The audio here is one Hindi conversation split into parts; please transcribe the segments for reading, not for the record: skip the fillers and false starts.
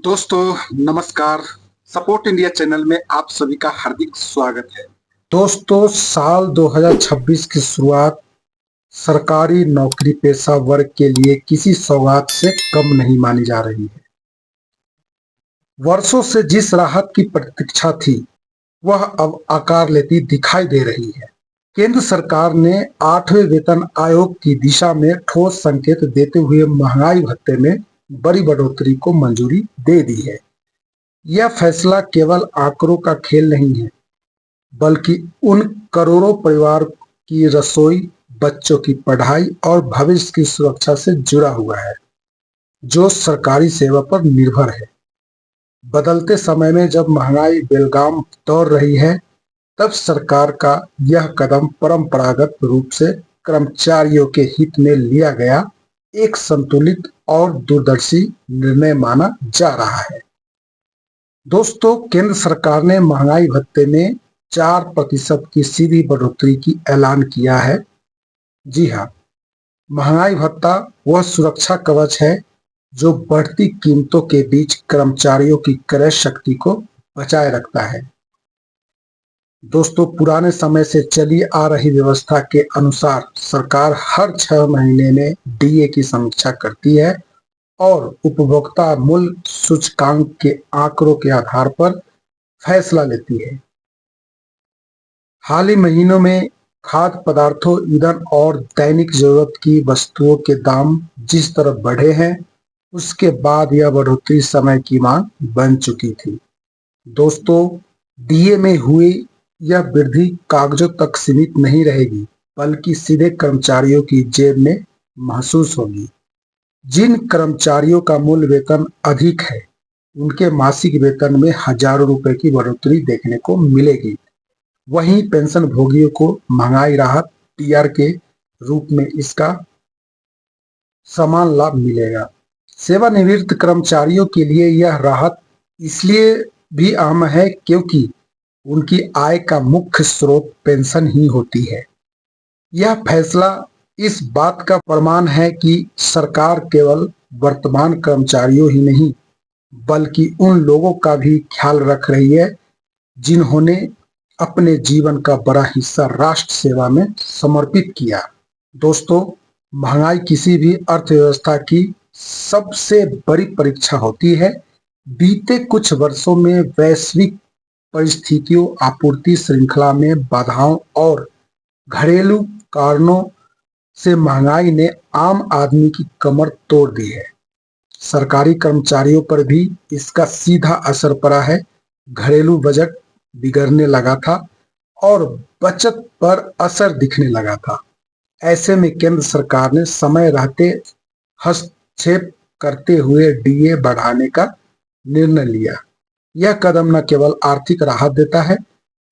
दोस्तों नमस्कार। सपोर्ट इंडिया चैनल में आप सभी का हार्दिक स्वागत है। दोस्तों साल 2026 की शुरुआत सरकारी नौकरी पेशा वर्ग के लिए किसी सौगात से कम नहीं मानी जा रही है। वर्षों से जिस राहत की प्रतीक्षा थी वह अब आकार लेती दिखाई दे रही है। केंद्र सरकार ने 8वें वेतन आयोग की दिशा में ठोस संकेत देते हुए महंगाई भत्ते में बड़ी बढ़ोतरी को मंजूरी दे दी है। यह फैसला केवल आंकड़ों का खेल नहीं है, बल्कि उन करोड़ों परिवार की रसोई, बच्चों की पढ़ाई और भविष्य की सुरक्षा से जुड़ा हुआ है, जो सरकारी सेवा पर निर्भर है। बदलते समय में जब महंगाई बेलगाम दौड़ रही है, तब सरकार का यह कदम परंपरागत रूप से कर्मचारियों के हित में लिया गया एक संतुलित और दूरदर्शी निर्णय माना जा रहा है। दोस्तों, केंद्र सरकार ने महंगाई भत्ते में 4% की सीधी बढ़ोतरी की ऐलान किया है। जी हाँ, महंगाई भत्ता वह सुरक्षा कवच है जो बढ़ती कीमतों के बीच कर्मचारियों की क्रय शक्ति को बचाए रखता है। दोस्तों, पुराने समय से चली आ रही व्यवस्था के अनुसार सरकार हर 6 महीने में डीए की समीक्षा करती है और उपभोक्ता मूल्य सूचकांक के आंकड़ों के आधार पर फैसला लेती है। हाल ही महीनों में खाद्य पदार्थों, ईंधन और दैनिक जरूरत की वस्तुओं के दाम जिस तरह बढ़े हैं, उसके बाद यह बढ़ोतरी समय की मांग बन चुकी थी। दोस्तों, डीए में हुई यह वृद्धि कागजों तक सीमित नहीं रहेगी, बल्कि सीधे कर्मचारियों की जेब में महसूस होगी। जिन कर्मचारियों का मूल वेतन अधिक है, उनके मासिक वेतन में हजारों रुपए की बढ़ोतरी देखने को मिलेगी। वहीं पेंशन भोगियों को महंगाई राहत टीआर के रूप में इसका समान लाभ मिलेगा। सेवानिवृत्त कर्मचारियों के लिए यह राहत इसलिए भी अहम है क्योंकि उनकी आय का मुख्य स्रोत पेंशन ही होती है। यह फैसला इस बात का प्रमाण है कि सरकार केवल वर्तमान कर्मचारियों ही नहीं, बल्कि उन लोगों का भी ख्याल रख रही है जिन्होंने अपने जीवन का बड़ा हिस्सा राष्ट्र सेवा में समर्पित किया। दोस्तों, महंगाई किसी भी अर्थव्यवस्था की सबसे बड़ी परीक्षा होती है। बीते कुछ वर्षों में वैश्विक परिस्थितियों, आपूर्ति श्रृंखला में बाधाओं और घरेलू कारणों से महंगाई ने आम आदमी की कमर तोड़ दी है। सरकारी कर्मचारियों पर भी इसका सीधा असर पड़ा है। घरेलू बजट बिगड़ने लगा था और बचत पर असर दिखने लगा था। ऐसे में केंद्र सरकार ने समय रहते हस्तक्षेप करते हुए डीए बढ़ाने का निर्णय लिया। यह कदम न केवल आर्थिक राहत देता है,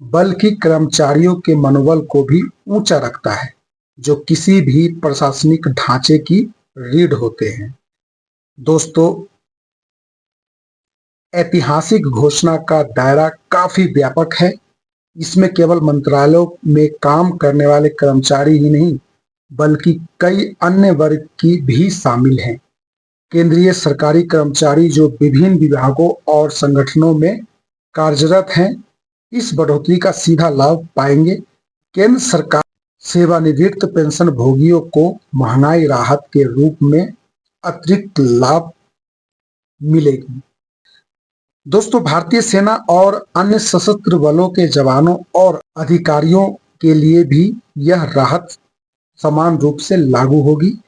बल्कि कर्मचारियों के मनोबल को भी ऊंचा रखता है, जो किसी भी प्रशासनिक ढांचे की रीढ़ होते हैं। दोस्तों, ऐतिहासिक घोषणा का दायरा काफी व्यापक है। इसमें केवल मंत्रालयों में काम करने वाले कर्मचारी ही नहीं, बल्कि कई अन्य वर्ग की भी शामिल हैं। केंद्रीय सरकारी कर्मचारी जो विभिन्न विभागों और संगठनों में कार्यरत हैं, इस बढ़ोतरी का सीधा लाभ पाएंगे। केंद्र सरकार सेवानिवृत्त पेंशन भोगियों को महंगाई राहत के रूप में अतिरिक्त लाभ मिलेगी। दोस्तों, भारतीय सेना और अन्य सशस्त्र बलों के जवानों और अधिकारियों के लिए भी यह राहत समान रूप से लागू होगी।